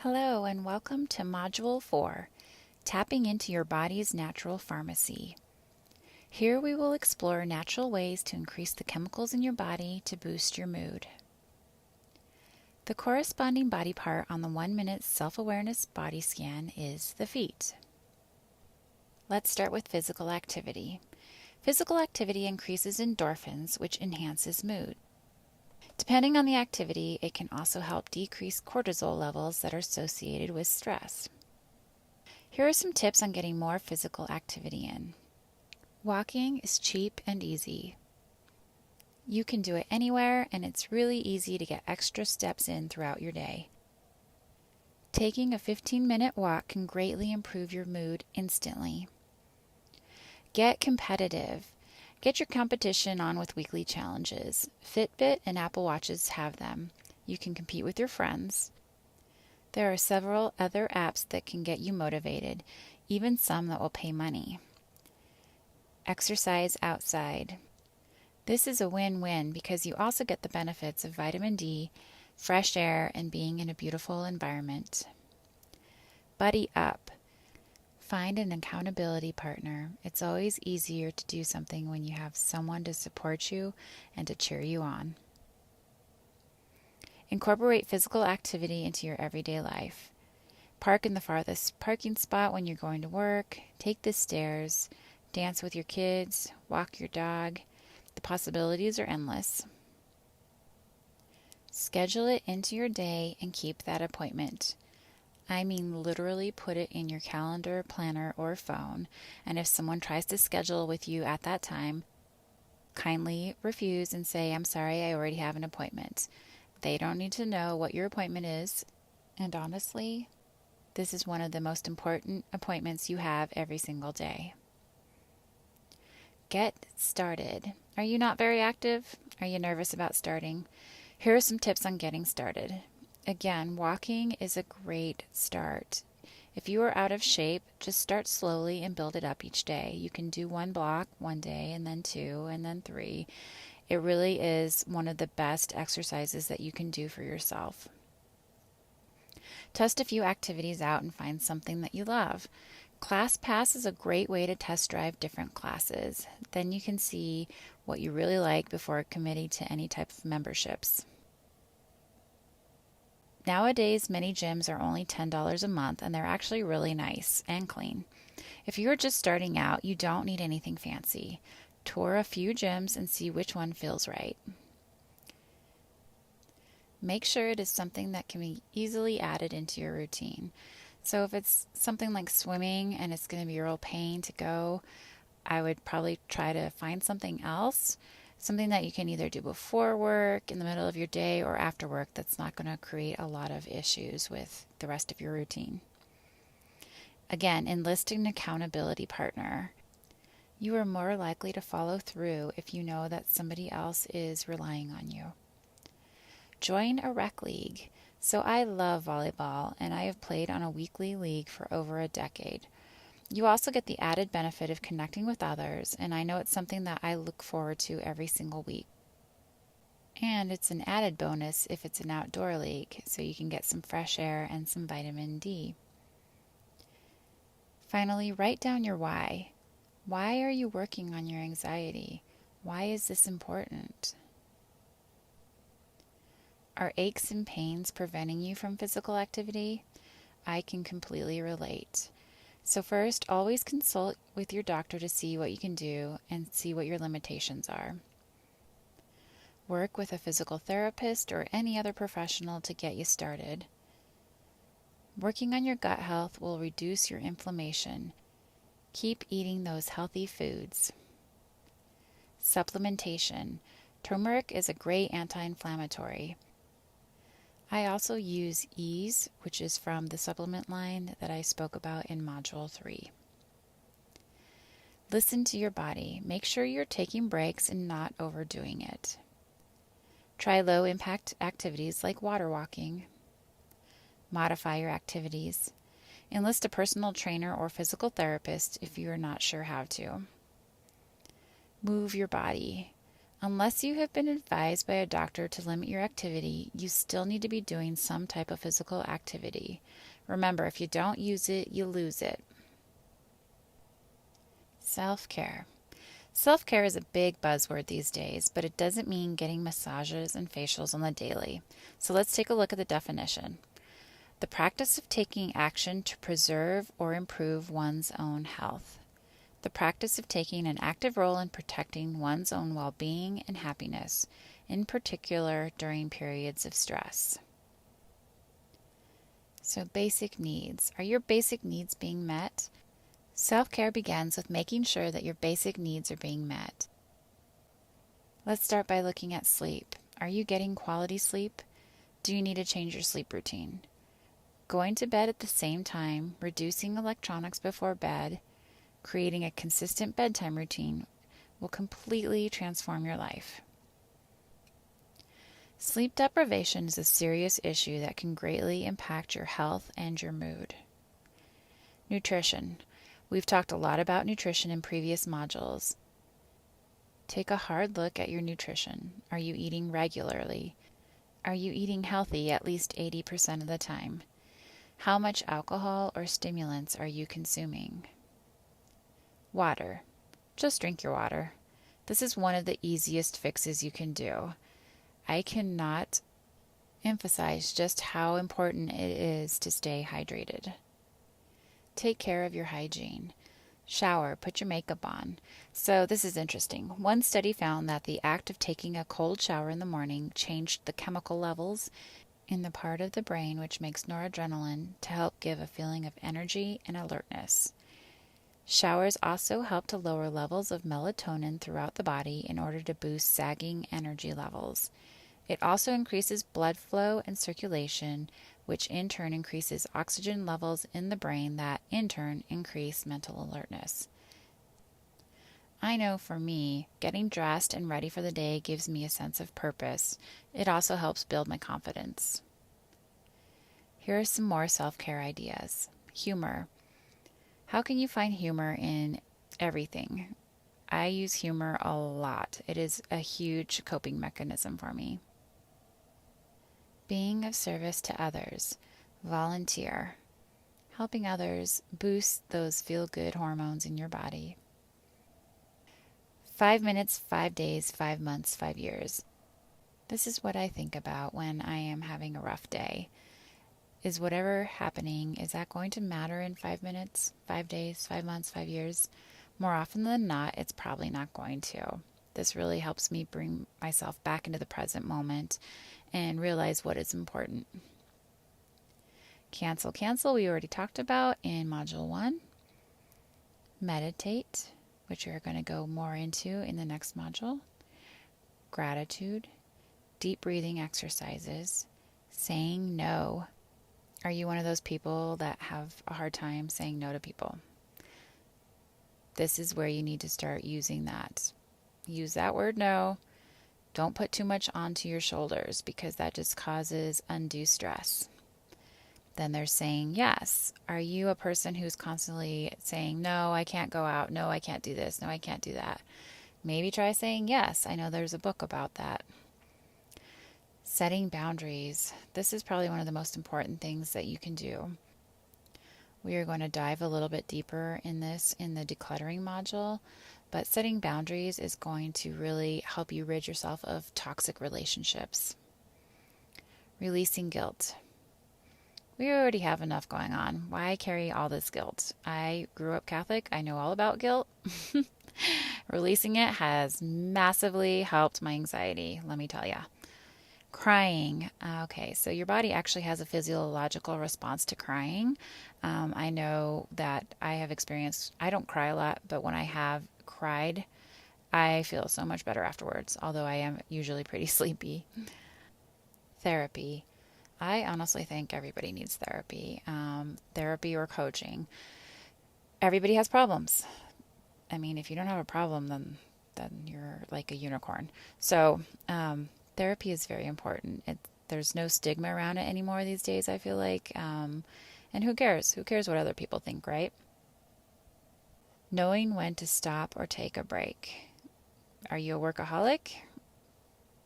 Hello and welcome to Module 4, Tapping into Your Body's Natural Pharmacy. Here we will explore natural ways to increase the chemicals in your body to boost your mood. The corresponding body part on the 1-minute self-awareness body scan is the feet. Let's start with physical activity. Physical activity increases endorphins, which enhances mood. Depending on the activity, it can also help decrease cortisol levels that are associated with stress. Here are some tips on getting more physical activity in. Walking is cheap and easy. You can do it anywhere, and it's really easy to get extra steps in throughout your day. Taking a 15-minute walk can greatly improve your mood instantly. Get competitive. Get your competition on with weekly challenges. Fitbit and Apple Watches have them. You can compete with your friends. There are several other apps that can get you motivated, even some that will pay money. Exercise outside. This is a win-win because you also get the benefits of vitamin D, fresh air, and being in a beautiful environment. Buddy up. Find an accountability partner. It's always easier to do something when you have someone to support you and to cheer you on. Incorporate physical activity into your everyday life. Park in the farthest parking spot when you're going to work. Take the stairs. Dance with your kids. Walk your dog. The possibilities are endless. Schedule it into your day and keep that appointment. I mean literally put it in your calendar, planner, or phone, and if someone tries to schedule with you at that time, kindly refuse and say, "I'm sorry, I already have an appointment." They don't need to know what your appointment is, and honestly, this is one of the most important appointments you have every single day. Get started. Are you not very active? Are you nervous about starting? Here are some tips on getting started. Again, walking is a great start. If you are out of shape, just start slowly and build it up each day. You can do 1 block one day, and then 2, and then 3. It really is one of the best exercises that you can do for yourself. Test a few activities out and find something that you love. ClassPass is a great way to test drive different classes. Then you can see what you really like before committing to any type of memberships. Nowadays, many gyms are only $10 a month, and they're actually really nice and clean. If you're just starting out, you don't need anything fancy. Tour a few gyms and see which one feels right. Make sure it is something that can be easily added into your routine. So if it's something like swimming and it's going to be a real pain to go, I would probably try to find something else. Something that you can either do before work, in the middle of your day, or after work that's not going to create a lot of issues with the rest of your routine. Again, enlist an accountability partner. You are more likely to follow through if you know that somebody else is relying on you. Join a rec league. So I love volleyball, and I have played on a weekly league for over a decade. You also get the added benefit of connecting with others, and I know it's something that I look forward to every single week. And it's an added bonus if it's an outdoor league, so you can get some fresh air and some vitamin D. Finally, write down your why. Why are you working on your anxiety? Why is this important? Are aches and pains preventing you from physical activity? I can completely relate. So first, always consult with your doctor to see what you can do and see what your limitations are. Work with a physical therapist or any other professional to get you started. Working on your gut health will reduce your inflammation. Keep eating those healthy foods. Supplementation. Turmeric is a great anti-inflammatory. I also use Ease, which is from the supplement line that I spoke about in Module 3. Listen to your body. Make sure you're taking breaks and not overdoing it. Try low-impact activities like water walking. Modify your activities. Enlist a personal trainer or physical therapist if you are not sure how to. Move your body. Unless you have been advised by a doctor to limit your activity, you still need to be doing some type of physical activity. Remember, if you don't use it, you lose it. Self-care. Self-care is a big buzzword these days, but it doesn't mean getting massages and facials on the daily. So let's take a look at the definition. The practice of taking action to preserve or improve one's own health. The practice of taking an active role in protecting one's own well-being and happiness, in particular during periods of stress. So basic needs. Are your basic needs being met? Self-care begins with making sure that your basic needs are being met. Let's start by looking at sleep. Are you getting quality sleep? Do you need to change your sleep routine? Going to bed at the same time, reducing electronics before bed, creating a consistent bedtime routine will completely transform your life. Sleep deprivation is a serious issue that can greatly impact your health and your mood. Nutrition. We've talked a lot about nutrition in previous modules. Take a hard look at your nutrition. Are you eating regularly? Are you eating healthy at least 80% of the time? How much alcohol or stimulants are you consuming? Water. Just drink your water. This is one of the easiest fixes you can do. I cannot emphasize just how important it is to stay hydrated. Take care of your hygiene. Shower, put your makeup on. So this is interesting. One study found that the act of taking a cold shower in the morning changed the chemical levels in the part of the brain which makes noradrenaline to help give a feeling of energy and alertness. Showers also help to lower levels of melatonin throughout the body in order to boost sagging energy levels. It also increases blood flow and circulation, which in turn increases oxygen levels in the brain that in turn increase mental alertness. I know for me, getting dressed and ready for the day gives me a sense of purpose. It also helps build my confidence. Here are some more self-care ideas. Humor. How can you find humor in everything? I use humor a lot. It is a huge coping mechanism for me. Being of service to others. Volunteer. Helping others boost those feel-good hormones in your body. 5 minutes, 5 days, 5 months, 5 years. This is what I think about when I am having a rough day. Is whatever happening, is that going to matter in 5 minutes, 5 days, 5 months, 5 years? More often than not, it's probably not going to. This really helps me bring myself back into the present moment and realize what is important. Cancel, we already talked about in Module 1. Meditate, which we're going to go more into in the next module. Gratitude, deep breathing exercises, saying no. Are you one of those people that have a hard time saying no to people? This is where you need to start using that. Use that word no. Don't put too much onto your shoulders because that just causes undue stress. Then there's saying yes. Are you a person who's constantly saying, no, I can't go out. No, I can't do this. No, I can't do that. Maybe try saying yes. I know there's a book about that. Setting boundaries. This is probably one of the most important things that you can do. We are going to dive a little bit deeper in this in the decluttering module, but setting boundaries is going to really help you rid yourself of toxic relationships. Releasing guilt. We already have enough going on. Why carry all this guilt? I grew up Catholic. I know all about guilt. Releasing it has massively helped my anxiety, let me tell you. Crying. Okay, so your body actually has a physiological response to crying. I know that I have experienced, I don't cry a lot, but when I have cried, I feel so much better afterwards, although I am usually pretty sleepy. Therapy. I honestly think everybody needs therapy. Therapy or coaching. Everybody has problems. I mean, if you don't have a problem, then you're like a unicorn. So, therapy is very important. There's no stigma around it anymore these days, I feel like. And who cares? Who cares what other people think, right? Knowing when to stop or take a break. Are you a workaholic?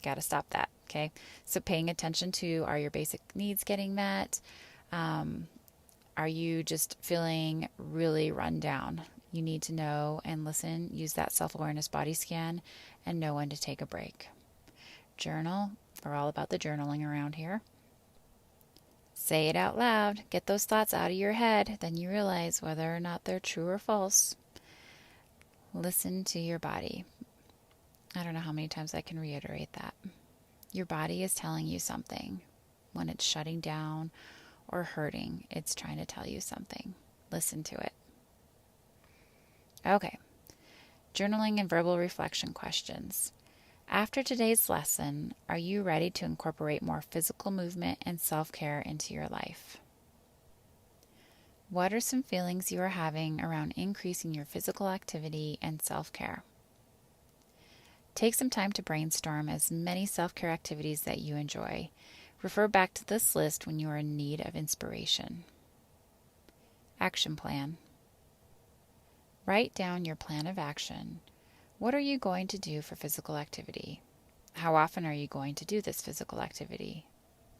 Got to stop that. Okay. So paying attention to, are your basic needs getting met? Are you just feeling really run down? You need to know and listen, use that self-awareness body scan, and know when to take a break. Journal. We're all about the journaling around here. Say it out loud. Get those thoughts out of your head. Then you realize whether or not they're true or false. Listen to your body. I don't know how many times I can reiterate that. Your body is telling you something. When it's shutting down or hurting, it's trying to tell you something. Listen to it. Okay. Journaling and verbal reflection questions. After today's lesson, are you ready to incorporate more physical movement and self-care into your life? What are some feelings you are having around increasing your physical activity and self-care? Take some time to brainstorm as many self-care activities that you enjoy. Refer back to this list when you are in need of inspiration. Action plan. Write down your plan of action. What are you going to do for physical activity? How often are you going to do this physical activity?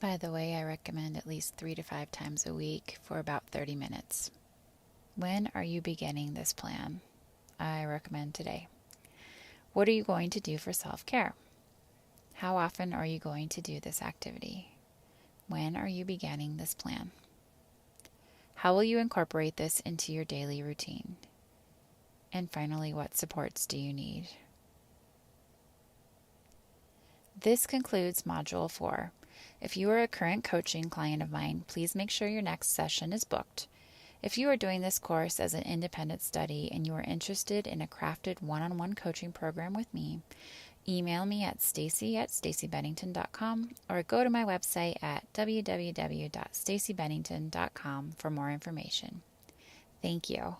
By the way, I recommend at least 3 to 5 times a week for about 30 minutes. When are you beginning this plan? I recommend today. What are you going to do for self-care? How often are you going to do this activity? When are you beginning this plan? How will you incorporate this into your daily routine? And finally, what supports do you need? This concludes Module 4. If you are a current coaching client of mine, please make sure your next session is booked. If you are doing this course as an independent study and you are interested in a crafted one-on-one coaching program with me, email me at Stacey@staceybennington.com or go to my website at www.staceybennington.com for more information. Thank you.